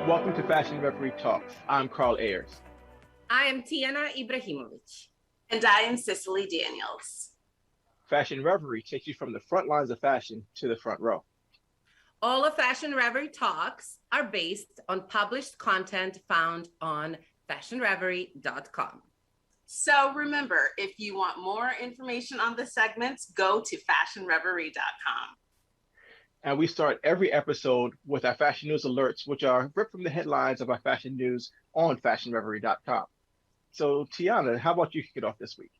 Welcome to Fashion Reverie Talks. I'm Carl Ayers. I am Tiana Ibrahimovic. And I am Cicely Daniels. Fashion Reverie takes you from the front lines of fashion to the front row. All of Fashion Reverie Talks are based on published content found on fashionreverie.com. So remember, if you want more information on the segments, go to fashionreverie.com. And we start every episode with our fashion news alerts, which are ripped from the headlines of our fashion news on fashionreverie.com. So Tiana, how about you kick it off this week?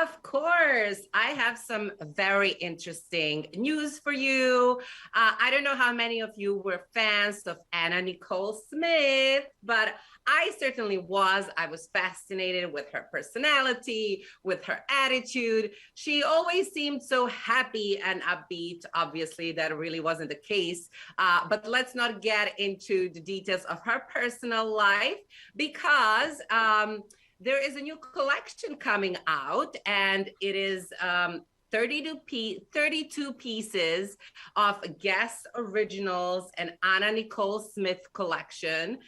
Of course, I have some very interesting news for you. I don't know how many of you were fans of Anna Nicole Smith, but I certainly was. I was fascinated with her personality, with her attitude. She always seemed so happy and upbeat. Obviously, that really wasn't the case. But let's not get into the details of her personal life because there is a new collection coming out, and it is 32 pieces of Guess Originals and Anna Nicole Smith collection,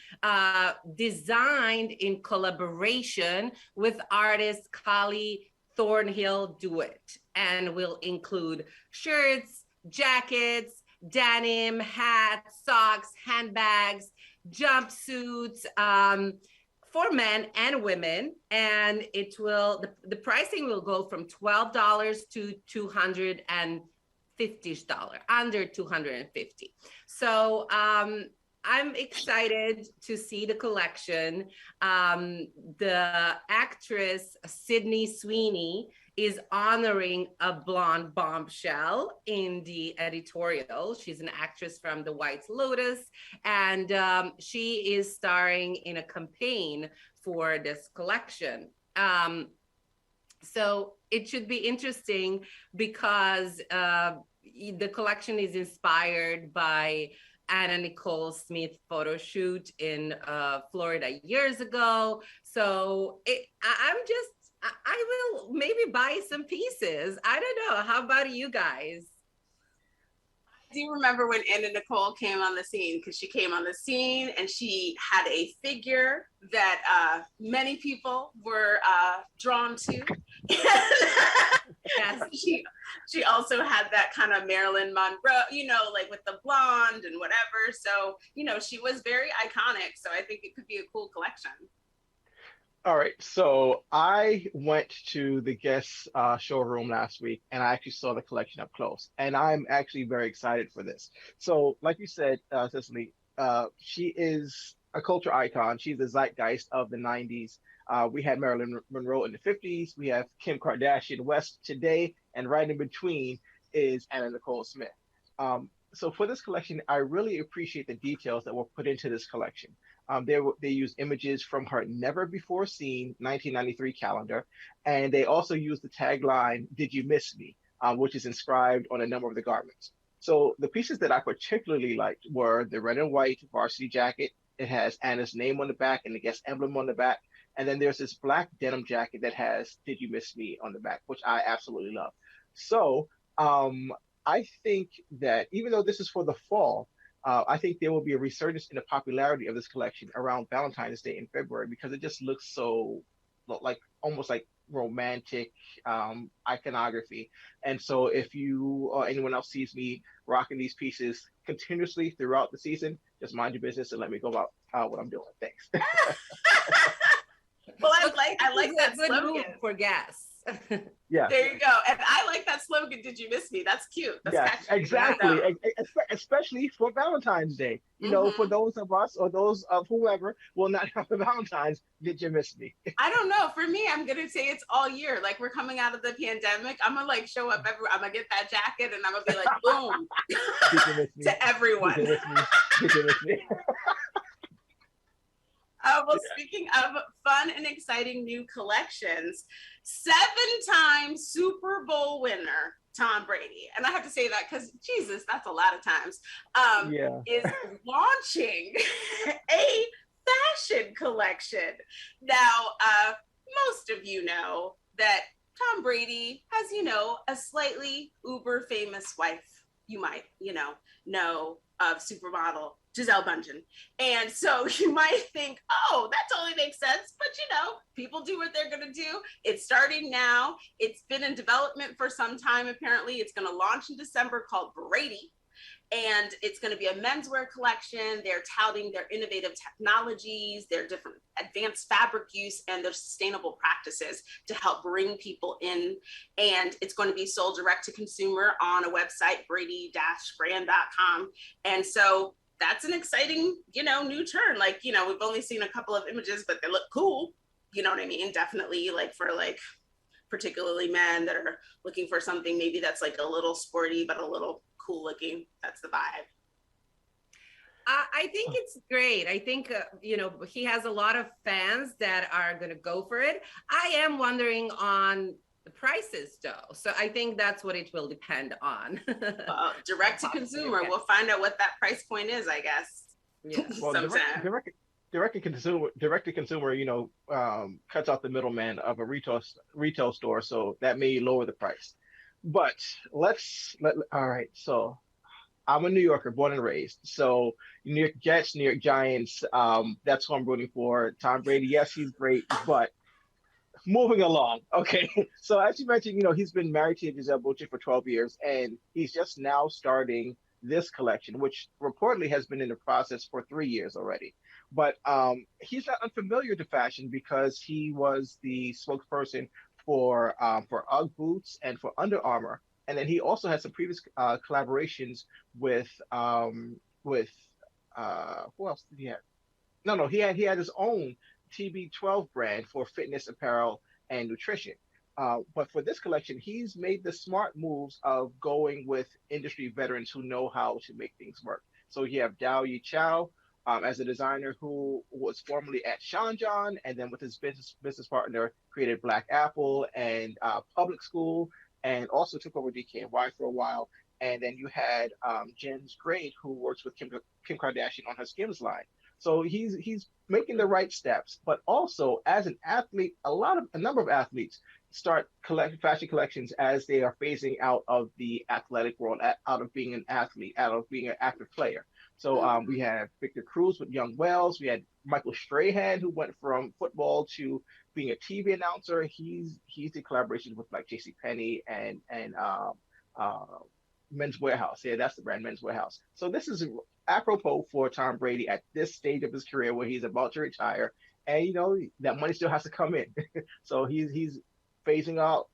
designed in collaboration with artist Kali Thornhill Dewitt, and will include shirts, jackets, denim, hats, socks, handbags, jumpsuits, for men and women, and it will, the pricing will go from $12 to $250, under $250. So I'm excited to see the collection. The actress Sydney Sweeney is honoring a blonde bombshell in the editorial. She's an actress from The White Lotus, and she is starring in a campaign for this collection. So it should be interesting because the collection is inspired by Anna Nicole Smith photo shoot in Florida years ago. So I will maybe buy some pieces. I don't know. How about you guys? I do remember when Anna Nicole came on the scene, because she came on the scene and she had a figure that many people were drawn to. Yes. She also had that kind of Marilyn Monroe, you know, like with the blonde and whatever. So, you know, she was very iconic. So I think it could be a cool collection. All right, so I went to the Guess showroom last week, and I actually saw the collection up close, and I'm actually very excited for this. So, like you said, Cicely, she is a culture icon. She's the zeitgeist of the 90s. We had Marilyn Monroe in the 50s. We have Kim Kardashian West today, and right in between is Anna Nicole Smith. So for this collection, I really appreciate the details that were put into this collection. They use images from her never before seen 1993 calendar, and they also use the tagline, "Did you miss me?" Which is inscribed on a number of the garments. So the pieces that I particularly liked were the red and white varsity jacket. It has Anna's name on the back and the Guess emblem on the back. And then there's this black denim jacket that has "Did you miss me?" on the back, which I absolutely love. So I think that even though this is for the fall, I think there will be a resurgence in the popularity of this collection around Valentine's Day in February, because it just looks so like almost like romantic iconography. And so if you or anyone else sees me rocking these pieces continuously throughout the season, just mind your business and let me go about what I'm doing. Thanks. Well, I like that slogan for Guess. Yeah. There you go. And I like that slogan, "Did you miss me?" That's cute. That's yes, catchy. exactly. Especially for Valentine's Day. You know, for those of us or those of whoever will not have a Valentine's, did you miss me? I don't know. For me, I'm gonna say it's all year. Like, we're coming out of the pandemic. I'm gonna like show up everywhere. I'm gonna get that jacket and I'm gonna be like, boom, Did you miss me? to everyone. Did you miss me? Did you miss me? Well, speaking of fun and exciting new collections, 7-time Super Bowl winner Tom Brady, and I have to say that because Jesus, that's a lot of times, Yeah. is launching a fashion collection. Now, most of you know that Tom Brady has, a slightly uber famous wife. You might, know of supermodel Giselle Bundchen. And so you might think, oh, that totally makes sense. But people do what they're going to do. It's starting now. It's been in development for some time, apparently. It's going to launch in December, called Brady. And it's going to be a menswear collection. They're touting their innovative technologies, their different advanced fabric use, and their sustainable practices to help bring people in. And it's going to be sold direct to consumer on a website, brady-brand.com. And so that's an exciting, new turn. Like, we've only seen a couple of images, but they look cool. You know what I mean? Definitely, like, for like particularly men that are looking for something maybe that's like a little sporty but a little cool looking. That's the vibe. I think it's great. I think, he has a lot of fans that are going to go for it. I am wondering on the prices though. So I think that's what it will depend on. Direct to consumer. We'll find out what that price point is, I guess. Yeah. Well, direct to consumer, cuts out the middleman of a retail store, so that may lower the price. But all right. So I'm a New Yorker, born and raised. So New York Jets, New York Giants, that's who I'm rooting for. Tom Brady, yes, he's great, but moving along. Okay. So as you mentioned, he's been married to Giselle Bundchen for 12 years, and he's just now starting this collection, which reportedly has been in the process for 3 years already. But he's not unfamiliar to fashion because he was the spokesperson for UGG boots and for Under Armour, and then he also had some previous collaborations with who else did he have? No, he had his own TB12 brand for fitness apparel and nutrition. But for this collection, he's made the smart moves of going with industry veterans who know how to make things work. So you have Dao Yi Chow as a designer who was formerly at Sean John, and then with his business partner created Black Apple and Public School, and also took over DKNY for a while. And then you had Jens Grade, who works with Kim Kardashian on her Skims line. So he's making the right steps, but also as an athlete, a number of athletes start collecting fashion collections as they are phasing out of the athletic world, out of being an athlete, out of being an active player. So we have Victor Cruz with Young Wells. We had Michael Strahan, who went from football to being a TV announcer. He's in collaboration with like JCPenney and Men's Warehouse. Yeah, that's the brand, Men's Warehouse. So this is apropos for Tom Brady at this stage of his career where he's about to retire, and that money still has to come in. So he's phasing out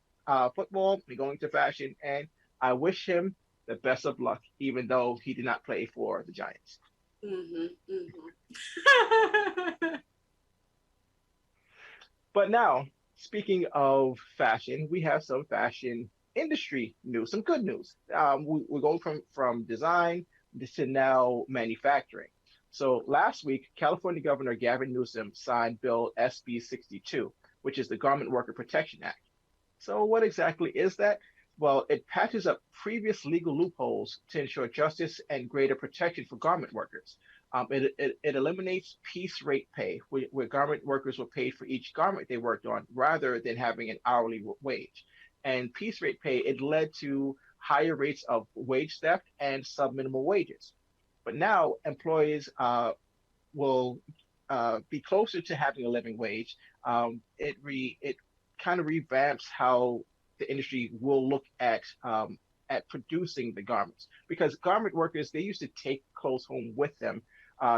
football and going to fashion, and I wish him the best of luck, even though he did not play for the Giants. Mm-hmm, mm-hmm. But now, speaking of fashion, we have some fashion industry news, some good news. We're going from design to now manufacturing. So last week, California Governor Gavin Newsom signed Bill SB 62, which is the Garment Worker Protection Act. So what exactly is that? Well, it patches up previous legal loopholes to ensure justice and greater protection for garment workers. It eliminates piece rate pay, where garment workers were paid for each garment they worked on rather than having an hourly wage. And piece rate pay, it led to higher rates of wage theft and sub-minimal wages. But now employees will be closer to having a living wage. It kind of revamps how the industry will look at producing the garments, because garment workers, they used to take clothes home with them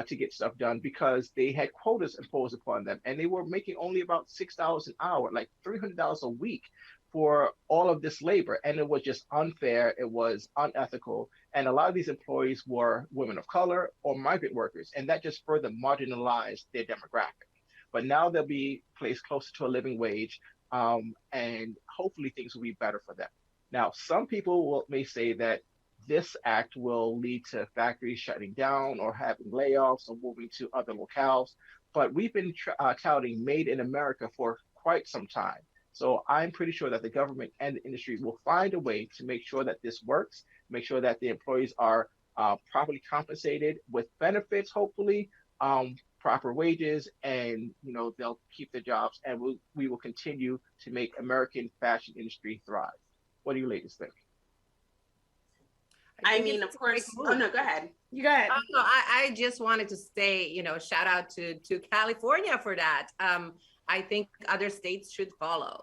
to get stuff done because they had quotas imposed upon them, and they were making only about $6 an hour, like $300 a week for all of this labor, and it was just unfair. It was unethical, and a lot of these employees were women of color or migrant workers, and that just further marginalized their demographic. But now they'll be placed closer to a living wage, and hopefully things will be better for them. Now, some people may say that this act will lead to factories shutting down or having layoffs or moving to other locales, but we've been touting Made in America for quite some time. So I'm pretty sure that the government and the industry will find a way to make sure that this works, make sure that the employees are properly compensated with benefits, hopefully, proper wages, and they'll keep their jobs, and we will continue to make American fashion industry thrive. What do you ladies think? I mean, of course. Oh no, go ahead. You go ahead. Oh, no, I just wanted to say, shout out to California for that. I think other states should follow.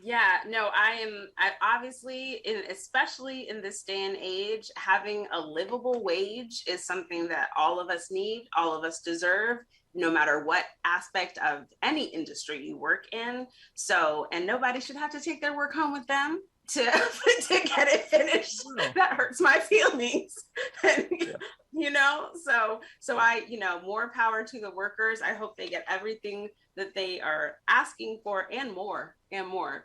Yeah, no, I obviously, especially in this day and age, having a livable wage is something that all of us need, all of us deserve, no matter what aspect of any industry you work in. So, and nobody should have to take their work home with them to get it finished. That hurts my feelings. So I, more power to the workers. I hope they get everything that they are asking for and more,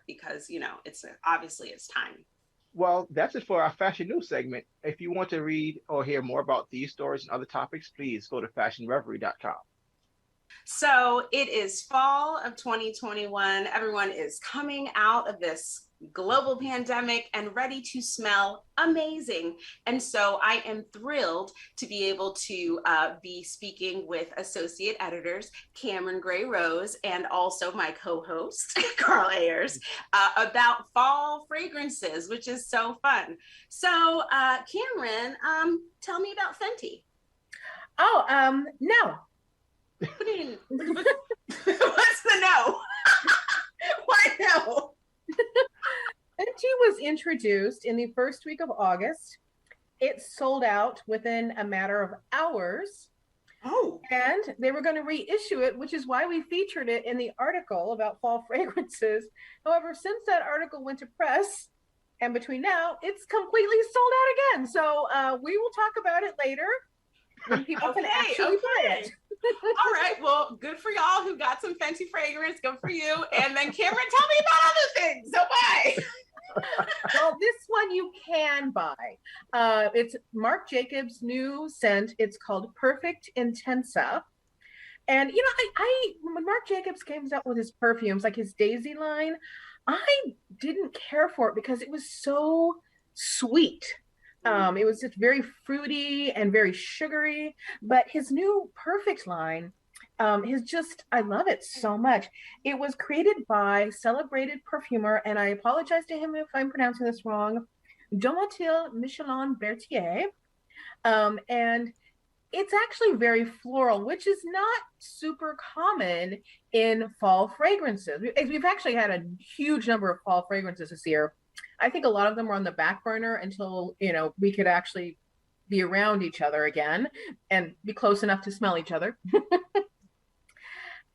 because it's obviously it's time. Well, that's it for our fashion news segment. If you want to read or hear more about these stories and other topics, please go to fashionreverie.com. So it is fall of 2021. Everyone is coming out of this global pandemic and ready to smell amazing. And so I am thrilled to be able to be speaking with associate editors Cameron Gray Rose and also my co-host Carl Ayers about fall fragrances, which is so fun. So Cameron, tell me about Fenty. Oh, no. What's the no? Why no? Fenty was introduced in the first week of August. It sold out within a matter of hours. Oh. And they were going to reissue it, which is why we featured it in the article about fall fragrances. However, since that article went to press, and between now, it's completely sold out again. So we will talk about it later when people can actually buy it. All right. Well, good for y'all who got some Fenty fragrance. Good for you. And then Cameron, tell me about other things. So bye. Well, this one you can buy. It's Marc Jacobs' new scent. It's called Perfect Intensa. And, I when Marc Jacobs came out with his perfumes, like his Daisy line, I didn't care for it because it was so sweet. It was just very fruity and very sugary, but his new Perfect line I love it so much. It was created by celebrated perfumer, and I apologize to him if I'm pronouncing this wrong, Domatil Michelin Berthier. And it's actually very floral, which is not super common in fall fragrances. We've actually had a huge number of fall fragrances this year. I think a lot of them were on the back burner until, we could actually be around each other again and be close enough to smell each other.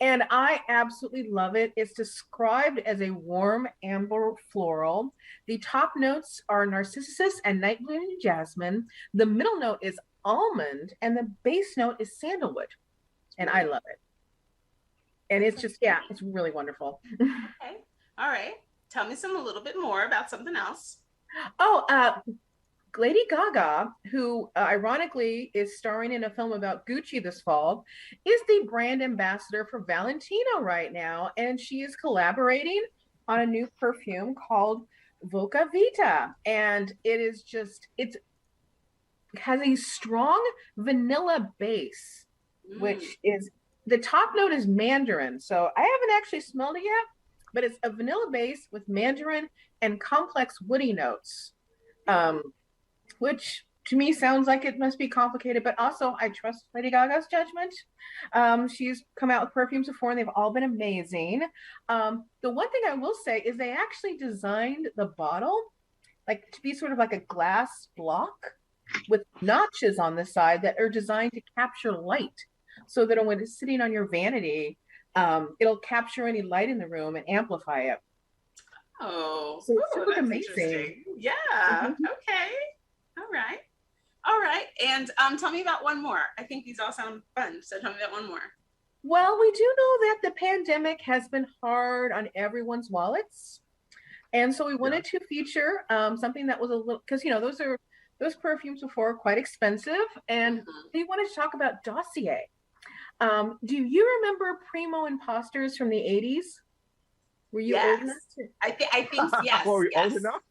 And I absolutely love it. It's described as a warm amber floral. The top notes are narcissus and night bloom and jasmine. The middle note is almond, and the base note is sandalwood. And I love it. And it's just, it's really wonderful. Okay. All right. Tell me a little bit more about something else. Oh, Lady Gaga, who ironically is starring in a film about Gucci this fall, is the brand ambassador for Valentino right now. And she is collaborating on a new perfume called Voca Vita. And it is it has a strong vanilla base, which is, the top note is mandarin. So I haven't actually smelled it yet, but it's a vanilla base with mandarin and complex woody notes. Which to me sounds like it must be complicated, but also I trust Lady Gaga's judgment. She's come out with perfumes before and they've all been amazing. The one thing I will say is they actually designed the bottle like to be sort of like a glass block with notches on the side that are designed to capture light, so that when it's sitting on your vanity, it'll capture any light in the room and amplify it. Oh, so it's amazing. Yeah. Okay. All right. And tell me about one more. I think these all sound fun. So tell me about one more. Well, we do know that the pandemic has been hard on everyone's wallets. And so we wanted to feature something that was a little, because, those perfumes before are quite expensive. And we wanted to talk about Dossier. Do you remember Primo Imposters from the 80s? Were you old enough Yes. to? I think yes, Were we old yes. enough?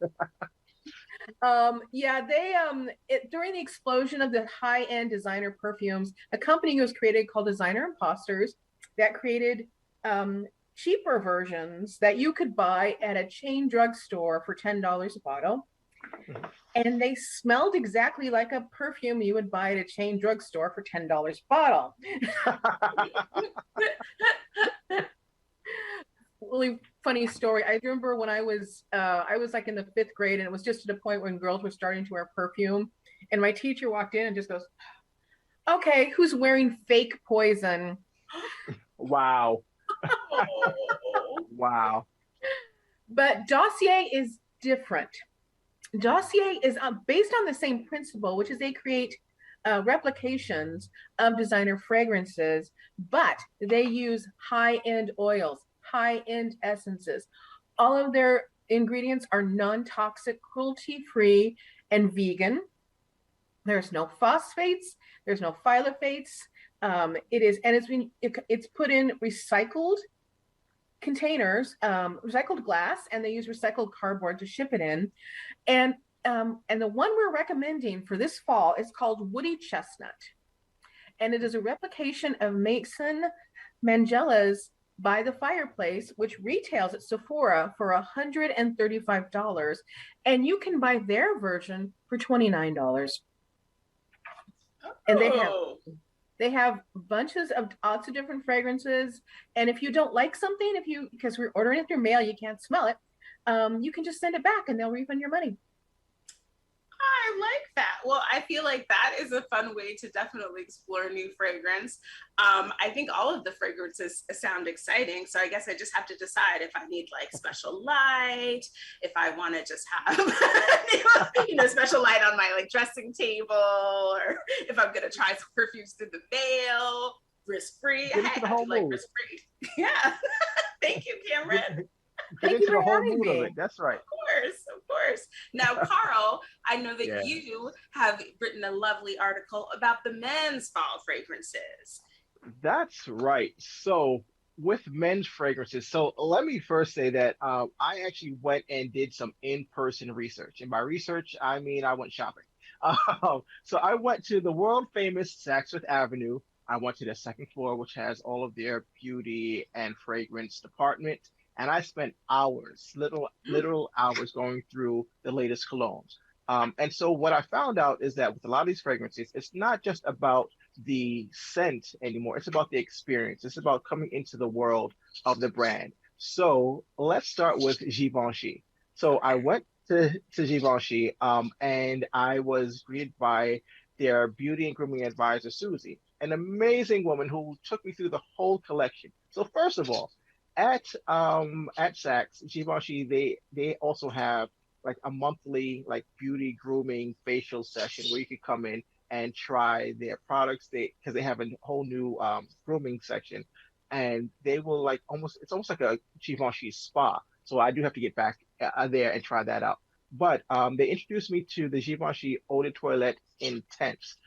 Yeah, during the explosion of the high-end designer perfumes, a company was created called Designer Imposters that created cheaper versions that you could buy at a chain drugstore for $10 a bottle. And they smelled exactly like a perfume you would buy at a chain drugstore for $10 a bottle. Really funny story. I remember when I was like in the 5th grade, and it was just to the point when girls were starting to wear perfume, and my teacher walked in and just goes, "Okay, who's wearing fake poison?" Wow. Oh. Wow. But Dossier is different. Dossier is based on the same principle, which is they create replications of designer fragrances, but they use high-end oils, high-end essences. All of their ingredients are non-toxic, cruelty-free, and vegan. There's no phosphates, there's no phthalates. It's put in recycled containers, recycled glass, and they use recycled cardboard to ship it in. And the one we're recommending for this fall is called Woody Chestnut, and it is a replication of Mason Mangela's By the Fireplace, which retails at Sephora for $135, and you can buy their version for $29. And Oh. they have bunches of lots of different fragrances. And if you don't like something, because we're ordering it through mail, you can't smell it. You can just send it back and they'll refund your money. I like that. Well, I feel like that is a fun way to definitely explore new fragrance. I think all of the fragrances sound exciting. So I guess I just have to decide if I need like special light, if I want to just have, special light on my like dressing table, or if I'm going to try some perfumes through the veil, risk-free. Get into the whole like mood. risk-free. Yeah. Thank you, Cameron. Get Thank into you for the whole having mood of me. it. That's right. Of course. Now, Carl, I know that Yeah. you have written a lovely article about the men's fall fragrances. That's right. So with men's fragrances, so let me first say that I actually went and did some in-person research. And by research, I mean I went shopping. So I went to the world famous Saks Fifth Avenue. I went to the second floor, which has all of their beauty and fragrance department. And I spent hours, literal hours going through the latest colognes. And so what I found out is that with a lot of these fragrances, it's not just about the scent anymore. It's about the experience. It's about coming into the world of the brand. So let's start with Givenchy. So I went to Givenchy, and I was greeted by their beauty and grooming advisor, Susie, an amazing woman who took me through the whole collection. So first of all, at Saks, Givenchy, they also have like a monthly like beauty grooming facial session where you could come in and try their products. Because they have a whole new grooming section, and they will like it's almost like a Givenchy spa. So I do have to get back there and try that out. But they introduced me to the Givenchy Eau de Toilette Intense.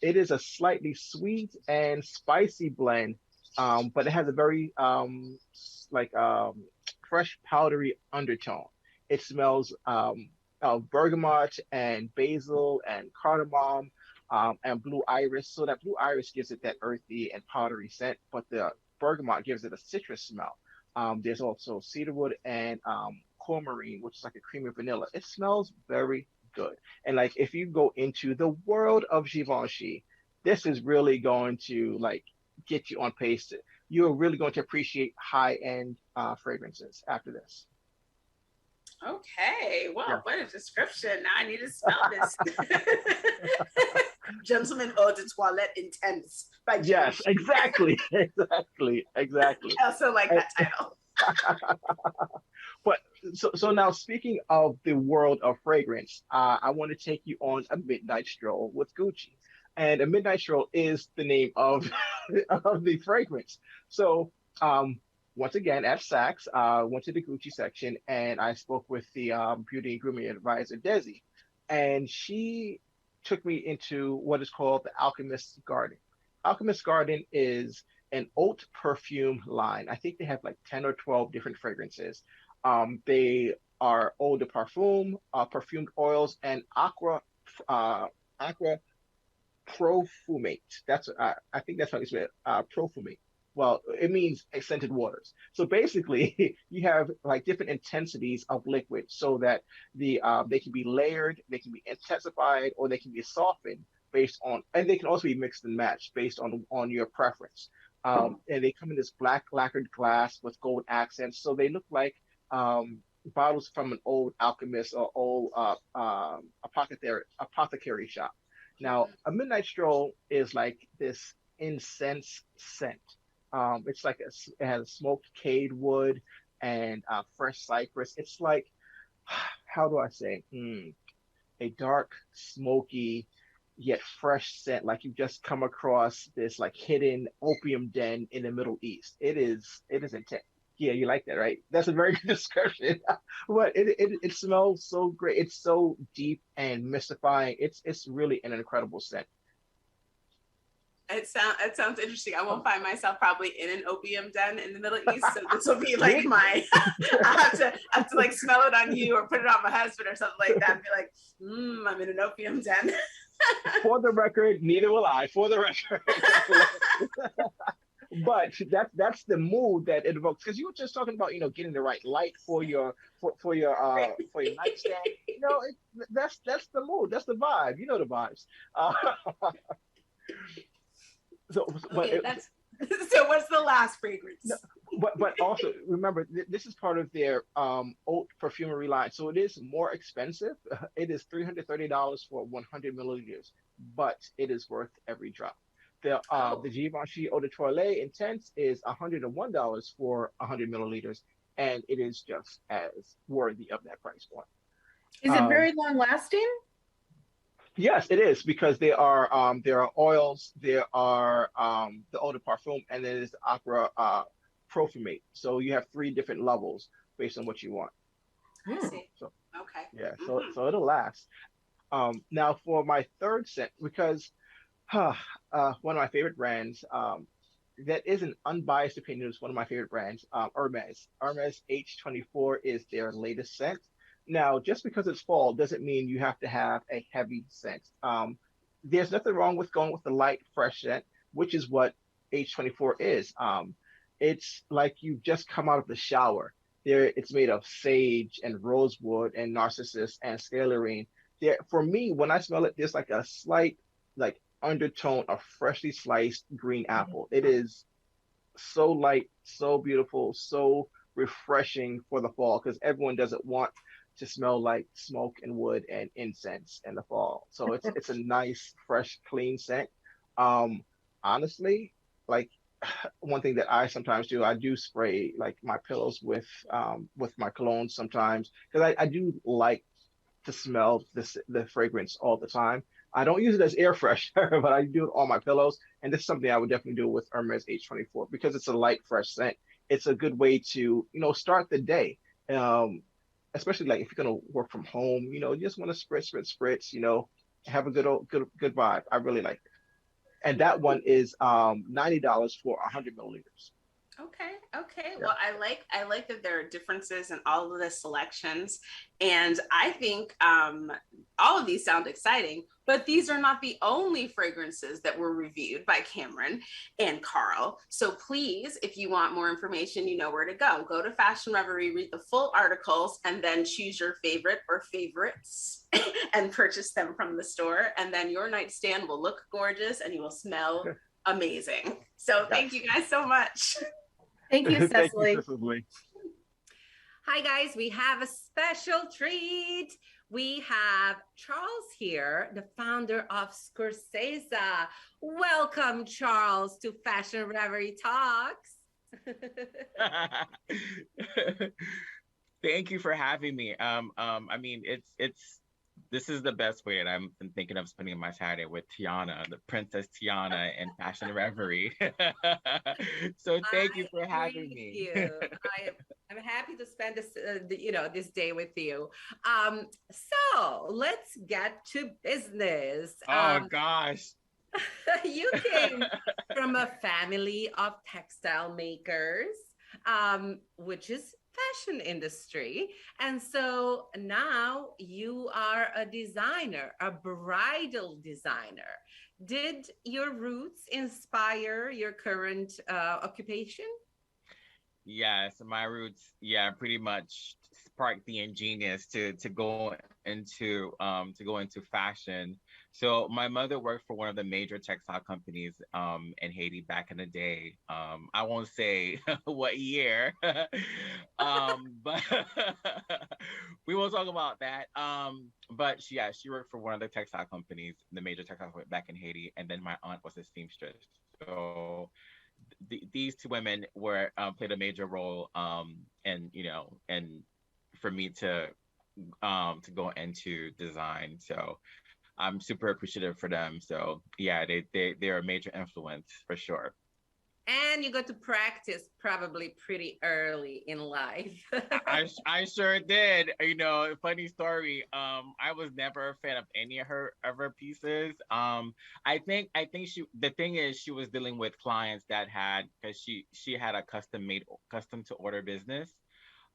It is a slightly sweet and spicy blend, but it has a very like fresh powdery undertone. It smells of bergamot and basil and cardamom, and blue iris. So that blue iris gives it that earthy and powdery scent, but the bergamot gives it a citrus smell. There's also cedarwood and coumarine, which is like a creamy vanilla. It smells very good. And like if you go into the world of Givenchy, this is really going to like get you on pace. You're really going to appreciate high-end fragrances after this. Okay, well, Yeah. what a description. Now I need to smell this. Gentleman Eau de Toilette Intense by Yes, Givenchy. exactly, exactly. I also like that title. But so now speaking of the world of fragrance, I want to take you on a midnight stroll with Gucci. And a midnight stroll is the name of of the fragrance. So once again at Saks, went to the Gucci section and I spoke with the beauty and grooming advisor Desi, and she took me into what is called the Alchemist's Garden. Alchemist's Garden is an oat perfume line. I think they have like 10 or 12 different fragrances. They are eau de parfum, perfumed oils, and aqua profumate. I think that's how it's spelled. Profumate. Well, it means scented waters. So basically, you have like different intensities of liquid, so that they can be layered, they can be intensified, or they can be softened based on, and they can also be mixed and matched based on your preference. And they come in this black lacquered glass with gold accents, so they look like bottles from an old alchemist or old apothecary shop. Now, a midnight stroll is like this incense scent. It's like it has smoked cade wood and fresh cypress. It's like, how do I say? A dark, smoky, yet fresh scent, like you've just come across this like hidden opium den in the Middle East. It is intense. Yeah, you like that, right? That's a very good description. But it smells so great. It's so deep and mystifying. It's really an incredible scent. It sounds interesting. I won't find myself probably in an opium den in the Middle East, so this will be like Me- my. I have to like smell it on you or put it on my husband or something like that, and be like, I'm in an opium den. For the record, neither will I. For the record. But that's the mood that it evokes, because you were just talking about getting the right light for your nightstand. That's the mood, that's the vibe, the vibes. uh, so but Okay, that's so. What's the last fragrance? no, but also remember, this is part of their haute perfumery line, so it is more expensive. It is $330 for 100 milliliters, but it is worth every drop. The Oh, Givenchy Eau de Toilette Intense is $101 for 100 milliliters, and it is just as worthy of that price point. Is it Um, very long lasting? yes, it is, because there are oils, there are the eau de parfum, and then there's the aqua profumate. So you have three different levels based on what you want. I Hmm. see. So Okay. yeah, so Hmm. so it'll last. Now for my third scent, because one of my favorite brands, that is an unbiased opinion, is one of my favorite brands, Hermes. Hermes H24 is their latest scent. Now, just because it's fall doesn't mean you have to have a heavy scent. There's nothing wrong with going with the light, fresh scent, which is what H24 is. It's like you've just come out of the shower. It's made of sage and rosewood and narcissus and scalarian. For me, when I smell it, there's like a slight like undertone of freshly sliced green apple. It is so light, so beautiful, so refreshing for the fall, because everyone doesn't want to smell like smoke and wood and incense in the fall. So it's a nice, fresh, clean scent. Um, Honestly, like one thing that I sometimes do, I do spray like my pillows with my cologne sometimes, because I do like to smell the fragrance all the time. I don't use it as air freshener, but I do it on my pillows. And this is something I would definitely do with Hermes H24, because it's a light, fresh scent. It's a good way to, start the day. Um, Especially like if you're gonna work from home, you just want to spritz, spritz, spritz, have a good vibe. I really like it. And that one is $90 for 100 milliliters. Okay. Okay. Yeah. Well, I like that there are differences in all of the selections, and I think all of these sound exciting. But these are not the only fragrances that were reviewed by Cameron and Carl. So please, if you want more information, you know where to go. Go to Fashion Reverie, read the full articles, and then choose your favorite or favorites and purchase them from the store. And then your nightstand will look gorgeous and you will smell amazing. So thank Yes. you guys so much. Thank you, Thank you, Cecily. Cicely. Hi, guys. We have a special treat. We have Charles here, the founder of Scorsese. Welcome, Charles, to Fashion Reverie Talks. Thank you for having me. I mean, it's this is the best way, and I'm thinking of spending my Saturday with Tiana, the Princess Tiana, and Fashion Reverie. So thank you I for agree having with me. you. I'm happy to spend this day with you. So let's get to business. Oh gosh. You came from a family of textile makers, which is fashion industry. And so now you are a designer, a bridal designer. Did your roots inspire your current occupation? Yes, my roots, yeah, pretty much sparked the ingenious to go into fashion. So my mother worked for one of the major textile companies in Haiti back in the day. I won't say what year, but we won't talk about that. But yeah, she worked for one of the textile companies, the major textile company back in Haiti, and then my aunt was a seamstress. So these two women were played a major role and and for me to go into design. So I'm super appreciative for them. So yeah, they're a major influence for sure. And you got to practice probably pretty early in life. I sure did. Funny story. I was never a fan of any of her pieces. I think the thing is she was dealing with clients that had because she had a custom to order business,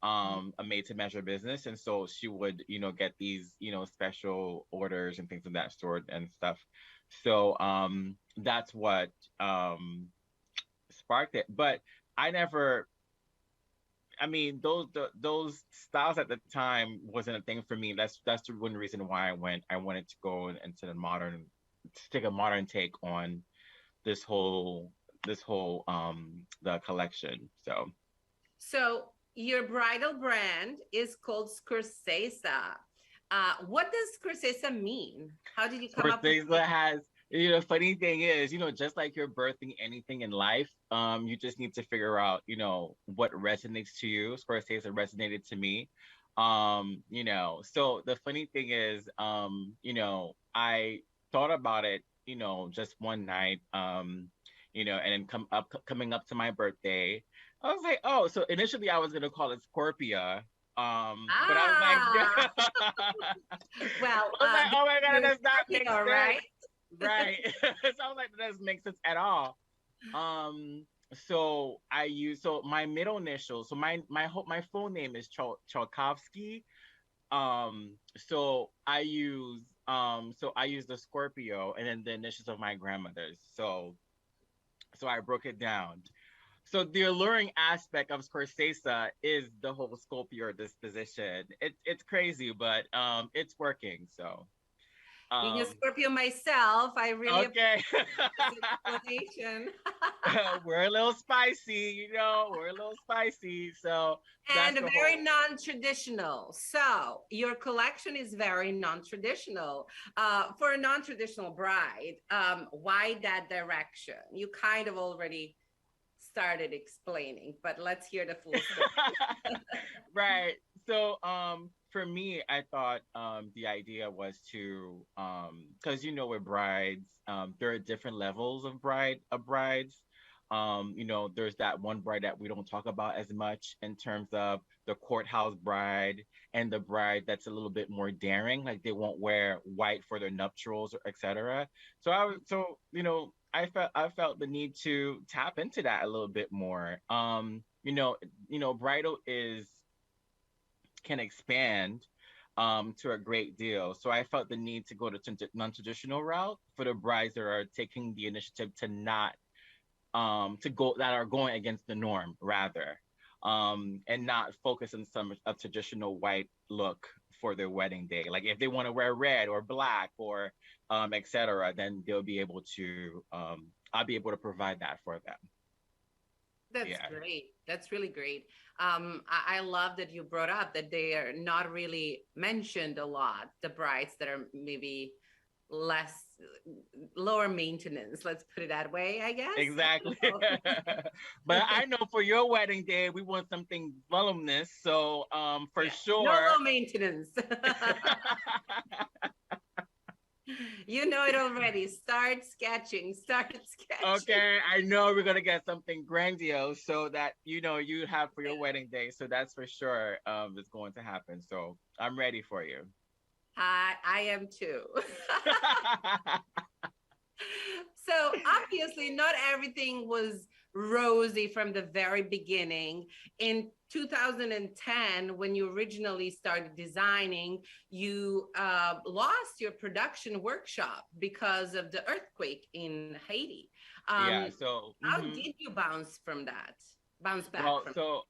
a made to measure business, and so she would get these special orders and things of that sort and stuff. So that's what sparked it. But I never I mean, those styles at the time wasn't a thing for me. That's the one reason why I wanted to go into the modern, to take a modern take on this whole the collection. So So your bridal brand is called Scorsese. What does Scorsese mean? How did you come up with Scorsese has, funny thing is, just like you're birthing anything in life, you just need to figure out, what resonates to you. Scorsese resonated to me. So the funny thing is, I thought about it, just one night, and then coming up to my birthday, I was like, oh, so initially I was gonna call it Scorpia. But I was Ah, like, well, I was like, oh my God, you're that does not make Scorpio, sense. right? Right. So I was like, that doesn't make sense at all. So my middle initial, so my full name is Chalkovsky. So I use the Scorpio and then the initials of my grandmother's. So I broke it down. So the alluring aspect of Scorsese is the whole Scorpio disposition. It's crazy, but it's working. So Being a um Scorpio myself, I really okay. appreciate this explanation. We're a little spicy, we're a little spicy. So that's And the very whole. non-traditional. So your collection is very non-traditional. For a non-traditional bride, why that direction? You kind of already started explaining, but let's hear the full story. Right. So for me, I thought the idea was to because with brides, there are different levels of brides. There's that one bride that we don't talk about as much in terms of the courthouse bride and the bride that's a little bit more daring, like they won't wear white for their nuptials or etc. So I felt the need to tap into that a little bit more. Bridal is can expand to a great deal. So I felt the need to go to non-traditional route for the brides that are taking the initiative to not to go that are going against the norm rather, and not focus on some a traditional white look for their wedding day. Like if they want to wear red or black or etc., then they'll be able to I'll be able to provide that for them. That's Yeah. great. That's really great. I love that you brought up that they are not really mentioned a lot, the brides that are maybe less lower maintenance, let's put it that way, I guess. Exactly. But I know for your wedding day, we want something voluminous. So for Yeah, no sure. low maintenance. You know it already. Start sketching. Start sketching. Okay, I know we're gonna get something grandiose so that you have for your wedding day. So that's for sure is going to happen. So I'm ready for you. I am too. So obviously, not everything was rosy from the very beginning. In 2010, when you originally started designing, you lost your production workshop because of the earthquake in Haiti. Yeah. So, How did you bounce from that? Bounce back well, from? so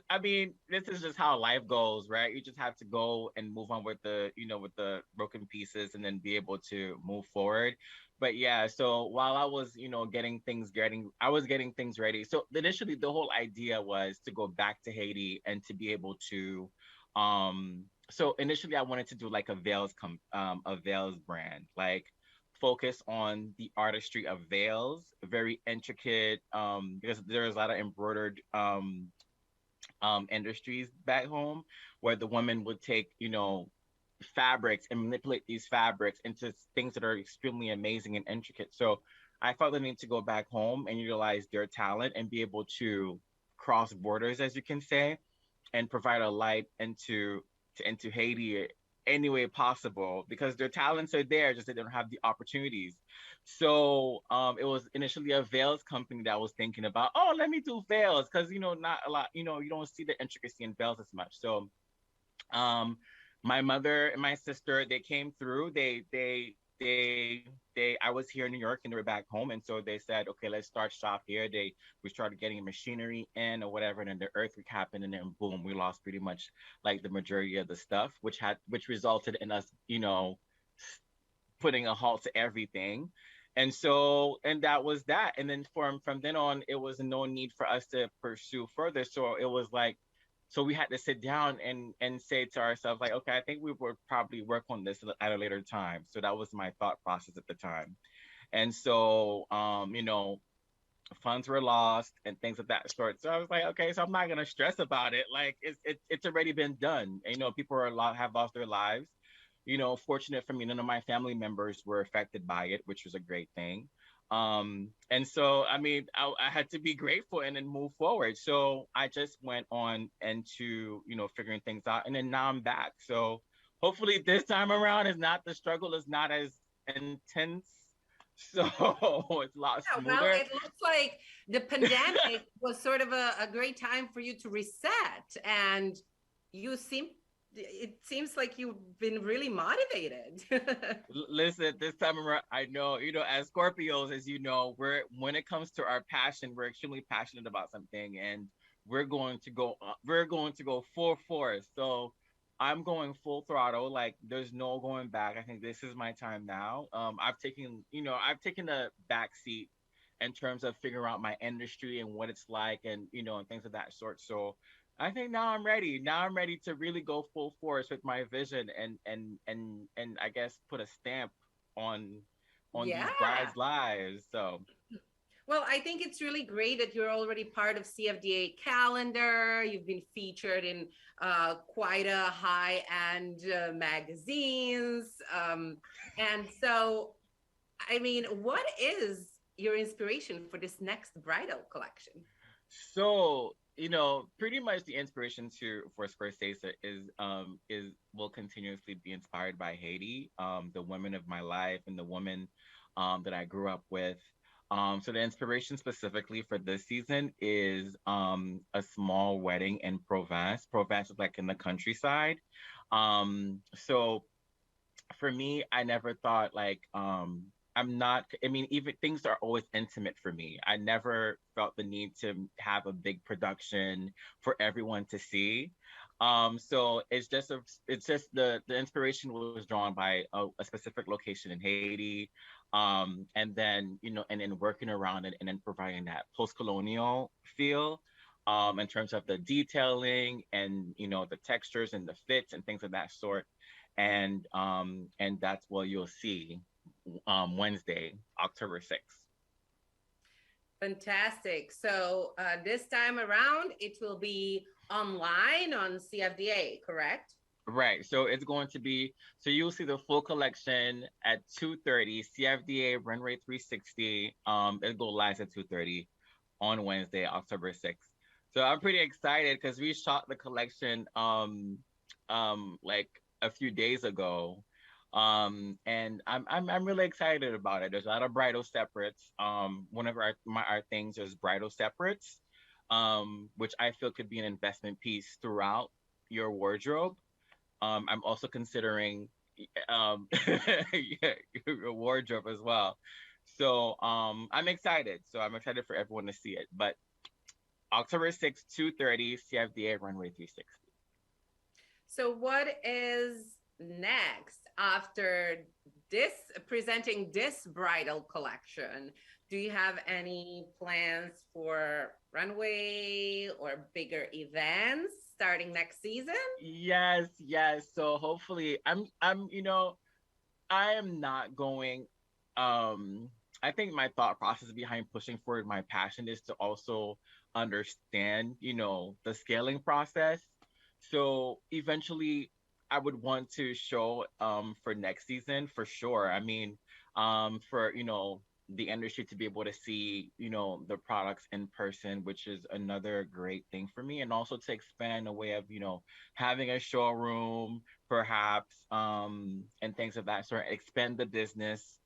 I mean, this is just how life goes, right? You just have to go and move on with the, with the broken pieces and then be able to move forward. But yeah, so while I was, I was getting things ready. So initially, the whole idea was to go back to Haiti and to be able to, so initially I wanted to do like a veils brand, like focus on the artistry of veils, very intricate, because there's a lot of embroidered industries back home where the women would take, fabrics and manipulate these fabrics into things that are extremely amazing and intricate. So I felt the need to go back home and utilize their talent and be able to cross borders, as you can say, and provide a light into Haiti any way possible because their talents are there, just they don't have the opportunities. So it was initially a veils company that was thinking about, oh, let me do veils because not a lot, you don't see the intricacy in veils as much. So um, my mother and my sister, they came through. I was here in New York and they were back home, and so they said, okay, let's start shop here. We started getting machinery in or whatever, and then the earthquake happened, and then boom, we lost pretty much like the majority of the stuff, which resulted in us, putting a halt to everything. And that was that. And then from then on, it was no need for us to pursue further. So it was like, so we had to sit down and say to ourselves, like, okay, I think we would probably work on this at a later time. So that was my thought process at the time. And so, funds were lost and things of that sort. So I was like, okay, so I'm not gonna stress about it. Like it's already been done. And, people have lost their lives. Fortunate for me, none of my family members were affected by it, which was a great thing. And so, I mean, I had to be grateful and then move forward. So I just went on into, figuring things out. And then now I'm back. So hopefully this time around the struggle is not as intense. So it's a lot Yeah, well, smoother. it looks like the pandemic was sort of a great time for you to reset, and it seems like you've been really motivated. Listen, this time around, I know, as Scorpios, as you know, when it comes to our passion, we're extremely passionate about something, and we're going to go full force. So I'm going full throttle. Like there's no going back. I think this is my time now. I've taken a back seat in terms of figuring out my industry and what it's like, and and things of that sort. So I think now I'm ready. Now I'm ready to really go full force with my vision and I guess put a stamp on Yeah. these brides' lives. So Well, I think it's really great that you're already part of CFDA calendar. You've been featured in quite a high-end magazines. And so, I mean, what is your inspiration for this next bridal collection? so pretty much the inspiration for Squarespace is will continuously be inspired by Haiti, the women of my life and the woman that I grew up with. So the inspiration specifically for this season is a small wedding in Provence. Provence is like in the countryside. So for me, I never thought like I'm not, I mean, even things are always intimate for me. I never felt the need to have a big production for everyone to see. So it's just the inspiration was drawn by a specific location in Haiti. And then, and then working around it and then providing that post-colonial feel. In terms of the detailing and the textures and the fits and things of that sort, and that's what you'll see Wednesday, October 6th. Fantastic. So this time around, it will be online on CFDA, correct? Right. So it's going to be, so you'll see the full collection at 2:30, CFDA Runway 360. It'll go live at 2:30 on Wednesday, October 6th. So I'm pretty excited because we shot the collection like a few days ago. And I'm really excited about it. There's a lot of bridal separates. One of our things is bridal separates, which I feel could be an investment piece throughout your wardrobe. I'm also considering yeah, your wardrobe as well. So I'm excited. So I'm excited for everyone to see it. But October 6th, 2:30, CFDA Runway 360. So what is next after this presenting this bridal collection? Do you have any plans for runway or bigger events starting next season? Yes, yes. So hopefully I am not going I think my thought process behind pushing forward my passion is to also understand, the scaling process. So eventually I would want to show for next season for sure. I mean, for the industry to be able to see, the products in person, which is another great thing for me, and also to expand a way of, having a showroom, perhaps, and things of that sort, expand the business,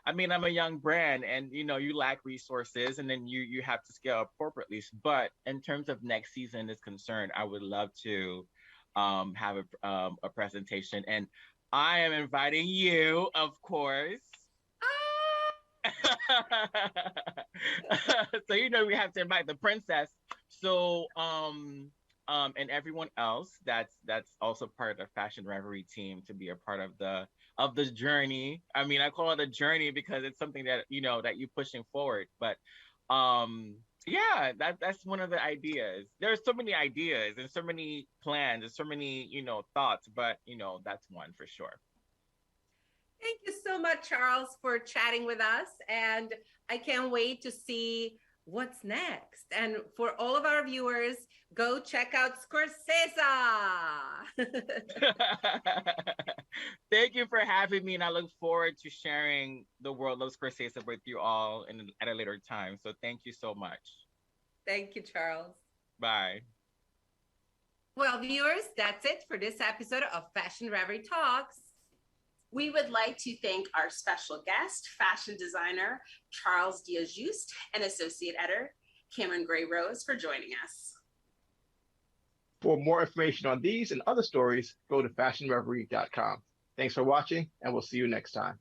I mean, I'm a young brand and you lack resources and then you have to scale up corporately. But in terms of next season is concerned, I would love to have a presentation, and I am inviting you, of course. So we have to invite the princess. So and everyone else that's also part of the Fashion Reverie team to be a part of the journey. I mean, I call it a journey because it's something that that you're pushing forward. But yeah, that's one of the ideas. There's so many ideas and so many plans and so many thoughts, but that's one for sure. Thank you so much, Charles, for chatting with us. And I can't wait to see what's next. And for all of our viewers, go check out Scorsese. Thank you for having me. And I look forward to sharing the world of Scorsese with you all at a later time. So thank you so much. Thank you, Charles. Bye. Well, viewers, that's it for this episode of Fashion Reverie Talks. We would like to thank our special guest, fashion designer Charles Dieuguste, and associate editor Cameron Gray Rose for joining us. For more information on these and other stories, go to fashionreverie.com. Thanks for watching, and we'll see you next time.